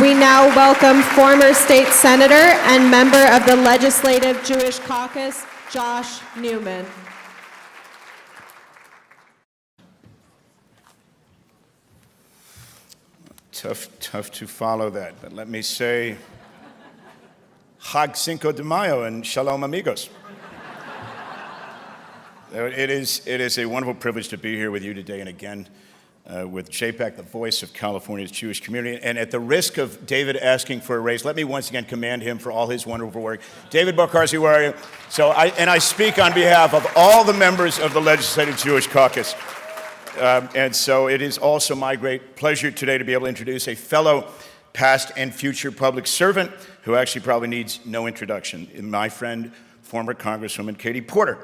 We now welcome former state senator and member of the Legislative Jewish Caucus, Josh Newman. Tough to follow that, but let me say, Chag Cinco de Mayo and Shalom amigos. It is a wonderful privilege to be here with you today, and again, with JPAC, the voice of California's Jewish community. And at the risk of David asking for a raise, let me once again commend him for all his wonderful work. David Barkarsi, where are you? I speak on behalf of all the members of the Legislative Jewish Caucus. And so it is also my great pleasure today to be able to introduce a fellow past and future public servant who actually probably needs no introduction, my friend, former Congresswoman Katie Porter.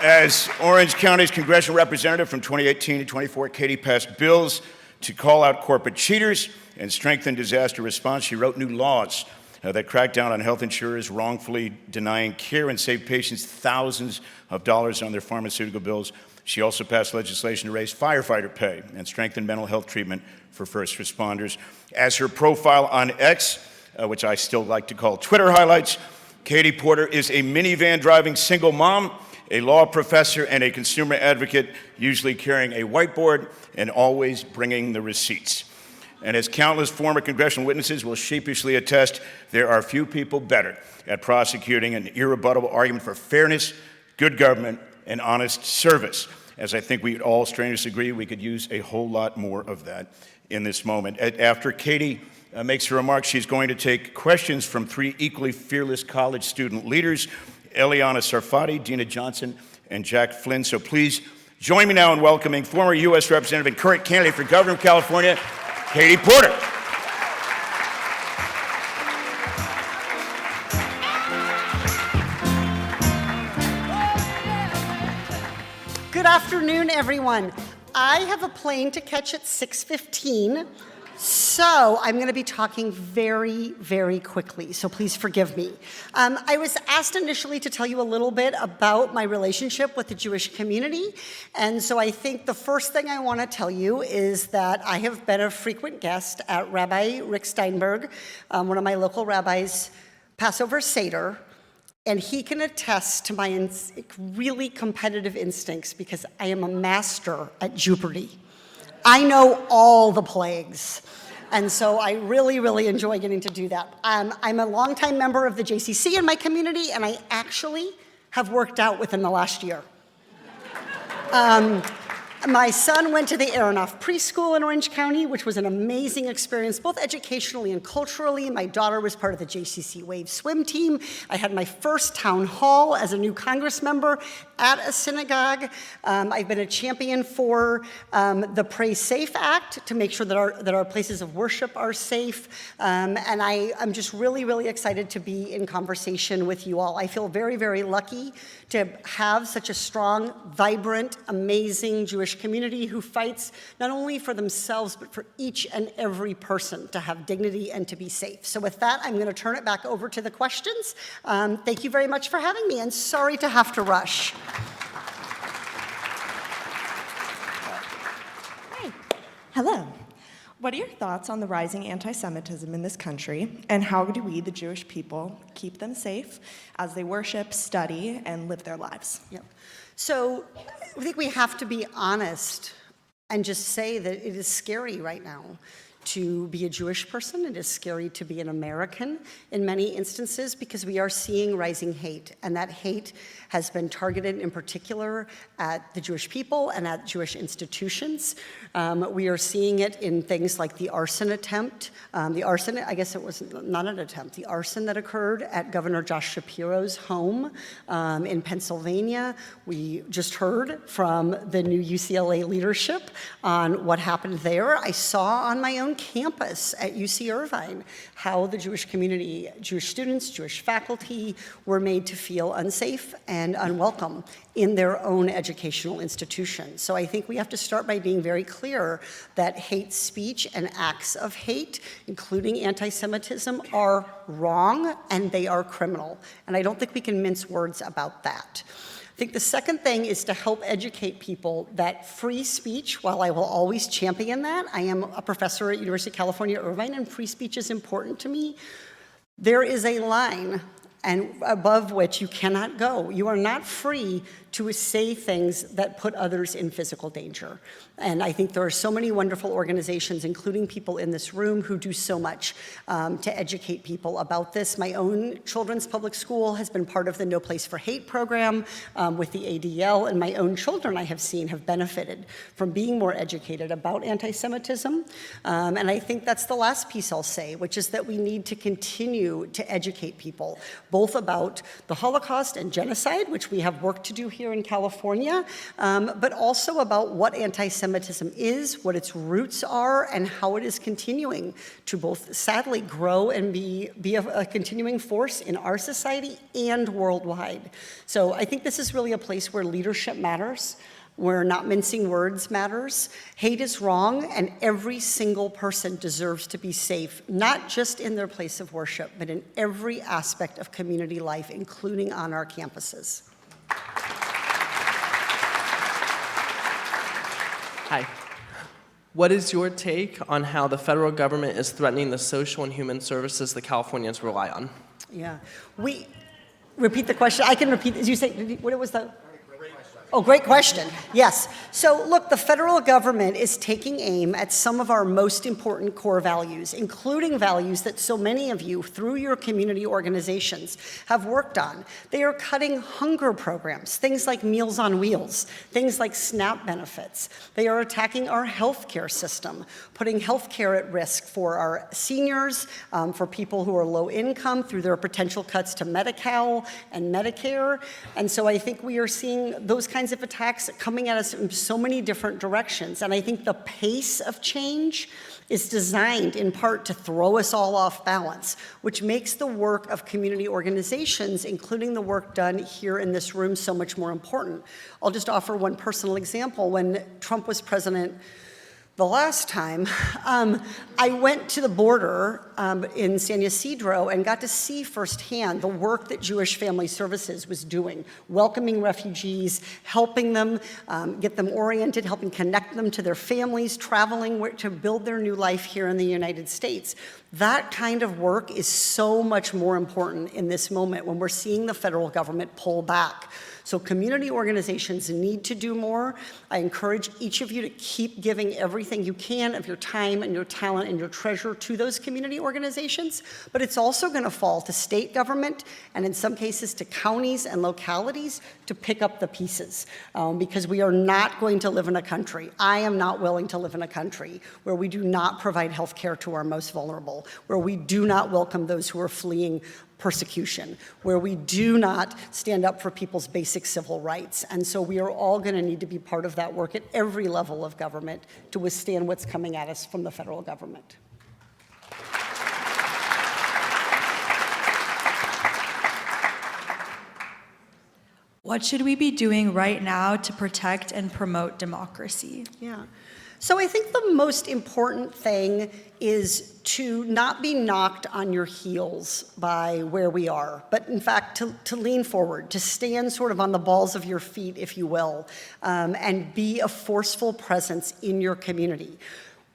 As Orange County's congressional representative from 2018 to 24, Katie passed bills to call out corporate cheaters and strengthen disaster response. She wrote new laws that crack down on health insurers wrongfully denying care and save patients thousands of dollars on their pharmaceutical bills. She also passed legislation to raise firefighter pay and strengthen mental health treatment for first responders. As her profile on X, which I still like to call Twitter highlights, Katie Porter is a minivan driving single mom, a law professor, and a consumer advocate, usually carrying a whiteboard and always bringing the receipts. And as countless former congressional witnesses will sheepishly attest, there are few people better at prosecuting an irrebuttable argument for fairness, good government, and honest service. As I think we all strenuously agree, we could use a whole lot more of that in this moment. After Katie makes her remarks, she's going to take questions from three equally fearless college student leaders, Eliana Sarfati, Dina Johnson, and Jack Flynn. So please join me now in welcoming former U.S. Representative and current candidate for governor of California, Katie Porter. Good afternoon, everyone. I have a plane to catch at 6:15, so I'm going to be talking very, very quickly, so please forgive me. I was asked initially to tell you a little bit about my relationship with the Jewish community, and so I think the first thing I want to tell you is that I have been a frequent guest at Rabbi Rick Steinberg, one of my local rabbis' Passover Seder, and he can attest to my really competitive instincts because I am a master at Jeopardy! I know all the plagues. And so I really, really enjoy getting to do that. I'm a longtime member of the JCC in my community, and I actually have worked out within the last year. My son went to the Aronoff preschool in Orange County, which was an amazing experience, both educationally and culturally. My daughter was part of the JCC Wave swim team. I had my first town hall as a new Congress member at a synagogue. I've been a champion for the Pray Safe Act to make sure that our places of worship are safe. And I'm just really, really excited to be in conversation with you all. I feel very, very lucky to have such a strong, vibrant, amazing Jewish community who fights not only for themselves, but for each and every person to have dignity and to be safe. So with that, I'm going to turn it back over to the questions. Thank you very much for having me, and sorry to have to rush. Hi. Hello. What are your thoughts on the rising anti-Semitism in this country, and how do we, the Jewish people, keep them safe as they worship, study, and live their lives? Yep. So I think we have to be honest and just say that it is scary right now to be a Jewish person. It is scary to be an American in many instances because we are seeing rising hate, and that hate has been targeted in particular at the Jewish people and at Jewish institutions. We are seeing it in things like the arson attempt. The arson, I guess it was not an attempt, the arson that occurred at Governor Josh Shapiro's home in Pennsylvania. We just heard from the new UCLA leadership on what happened there. I saw on my own campus at UC Irvine how the Jewish community, Jewish students, Jewish faculty were made to feel unsafe and unwelcome in their own educational institutions. So I think we have to start by being very clear that hate speech and acts of hate, including anti-Semitism, are wrong and they are criminal. And I don't think we can mince words about that. I think the second thing is to help educate people that free speech, while I will always champion that, I am a professor at University of California, Irvine, and free speech is important to me. There is a line and above which you cannot go. You are not free to say things that put others in physical danger. And I think there are so many wonderful organizations, including people in this room, who do so much to educate people about this. My own children's public school has been part of the No Place for Hate program with the ADL, and my own children I have seen have benefited from being more educated about anti-Semitism. And I think that's the last piece I'll say, which is that we need to continue to educate people, both about the Holocaust and genocide, which we have work to do here in California, but also about what anti-Semitism is, what its roots are, and how it is continuing to both sadly grow and be a continuing force in our society and worldwide. So I think this is really a place where leadership matters, where not mincing words matters. Hate is wrong, and every single person deserves to be safe, not just in their place of worship, but in every aspect of community life, including on our campuses. Hi. What is your take on how the federal government is threatening the social and human services that Californians rely on? Yeah. Repeat the question. I can repeat. As you say, what was the? Oh, great question. Yes. So look, the federal government is taking aim at some of our most important core values, including values that so many of you, through your community organizations, have worked on. They are cutting hunger programs, things like Meals on Wheels, things like SNAP benefits. They are attacking our healthcare system, putting healthcare at risk for our seniors, for people who are low income through their potential cuts to Medi-Cal and Medicare. And so I think we are seeing those kinds of attacks coming at us in so many different directions. And I think the pace of change is designed in part to throw us all off balance, which makes the work of community organizations, including the work done here in this room, so much more important. I'll just offer one personal example. When Trump was president the last time, I went to the border in San Ysidro and got to see firsthand the work that Jewish Family Services was doing, welcoming refugees, helping them get them oriented, helping connect them to their families, traveling to build their new life here in the United States. That kind of work is so much more important in this moment when we're seeing the federal government pull back. So community organizations need to do more. I encourage each of you to keep giving everything you can of your time and your talent and your treasure to those community organizations, but it's also going to fall to state government and in some cases to counties and localities to pick up the pieces because we are not going to live in a country, I am not willing to live in a country where we do not provide health care to our most vulnerable, where we do not welcome those who are fleeing persecution, where we do not stand up for people's basic civil rights. And so we are all going to need to be part of that work at every level of government to withstand what's coming at us from the federal government. What should we be doing right now to protect and promote democracy? Yeah. So I think the most important thing is to not be knocked on your heels by where we are, but in fact to lean forward, to stand sort of on the balls of your feet, if you will, and be a forceful presence in your community.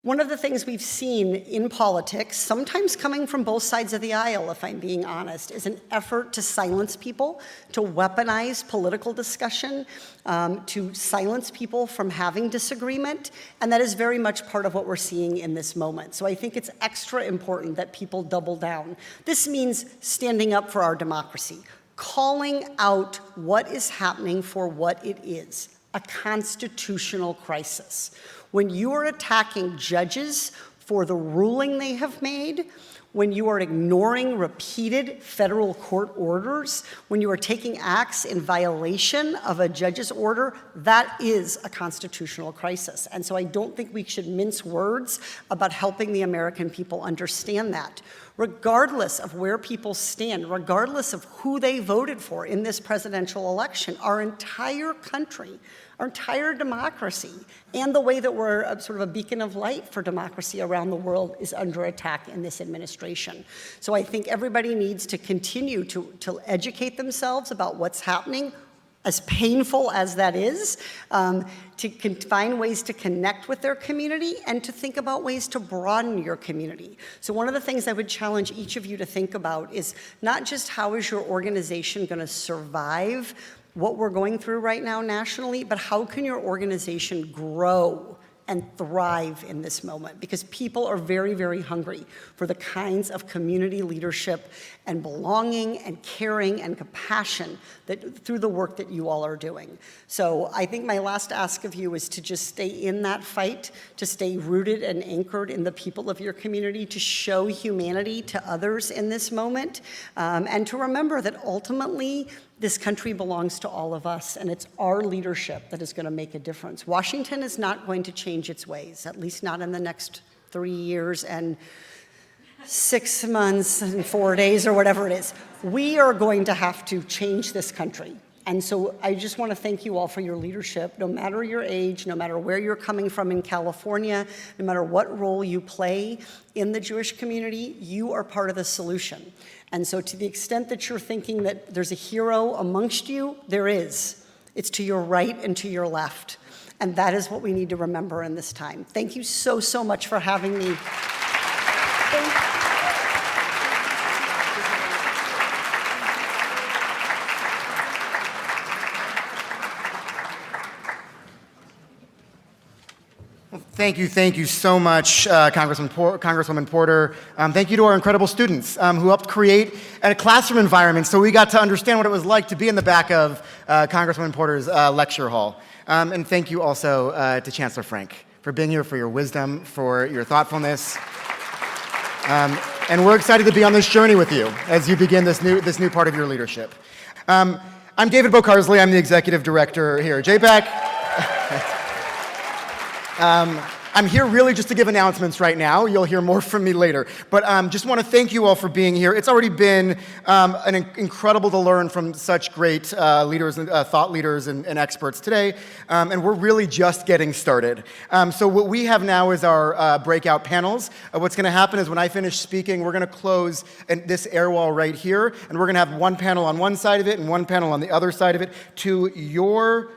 One of the things we've seen in politics, sometimes coming from both sides of the aisle, if I'm being honest, is an effort to silence people, to weaponize political discussion, to silence people from having disagreement, and that is very much part of what we're seeing in this moment. So I think it's extra important that people double down. This means standing up for our democracy, calling out what is happening for what it is, a constitutional crisis. When you are attacking judges for the ruling they have made, when you are ignoring repeated federal court orders, when you are taking acts in violation of a judge's order, that is a constitutional crisis. And so I don't think we should mince words about helping the American people understand that. Regardless of where people stand, regardless of who they voted for in this presidential election, our entire country, our entire democracy, and the way that we're sort of a beacon of light for democracy around the world is under attack in this administration. So I think everybody needs to continue to educate themselves about what's happening as painful as that is, to find ways to connect with their community and to think about ways to broaden your community. So one of the things I would challenge each of you to think about is not just how is your organization going to survive what we're going through right now nationally, but how can your organization grow and thrive in this moment, because people are very, very hungry for the kinds of community leadership and belonging and caring and compassion that through the work that you all are doing. So I think my last ask of you is to just stay in that fight, to stay rooted and anchored in the people of your community, to show humanity to others in this moment, and to remember that ultimately this country belongs to all of us, and it's our leadership that is going to make a difference. Washington is not going to change its ways, at least not in the next 3 years and 6 months and 4 days or whatever it is. We are going to have to change this country. And so I just want to thank you all for your leadership, no matter your age, no matter where you're coming from in California, no matter what role you play in the Jewish community, you are part of the solution. And so to the extent that you're thinking that there's a hero amongst you, there is. It's to your right and to your left. And that is what we need to remember in this time. Thank you so, so much for having me. Thank you so much, Congresswoman Porter. Thank you to our incredible students who helped create a classroom environment so we got to understand what it was like to be in the back of Congresswoman Porter's lecture hall. And thank you also to Chancellor Frank for being here, for your wisdom, for your thoughtfulness. And we're excited to be on this journey with you as you begin this new part of your leadership. I'm David Bocarsley. I'm the executive director here at JPAC. I'm here really just to give announcements right now. You'll hear more from me later. But just want to thank you all for being here. It's already been incredible to learn from such great leaders, and thought leaders and experts today. And we're really just getting started. So what we have now is our breakout panels. What's going to happen is when I finish speaking, we're going to close this air wall right here. And we're going to have one panel on one side of it and one panel on the other side of it. To your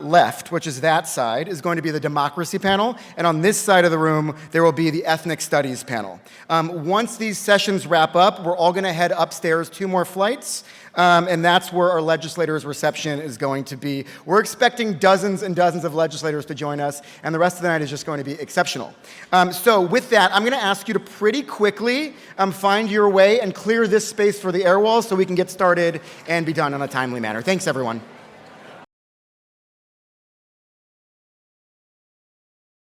left, which is that side, is going to be the democracy panel, and on this side of the room, there will be the ethnic studies panel. Once these sessions wrap up, we're all going to head upstairs 2 more flights, and that's where our legislators' reception is going to be. We're expecting dozens and dozens of legislators to join us, and the rest of the night is just going to be exceptional. So with that, I'm going to ask you to pretty quickly find your way and clear this space for the air walls so we can get started and be done in a timely manner. Thanks, everyone.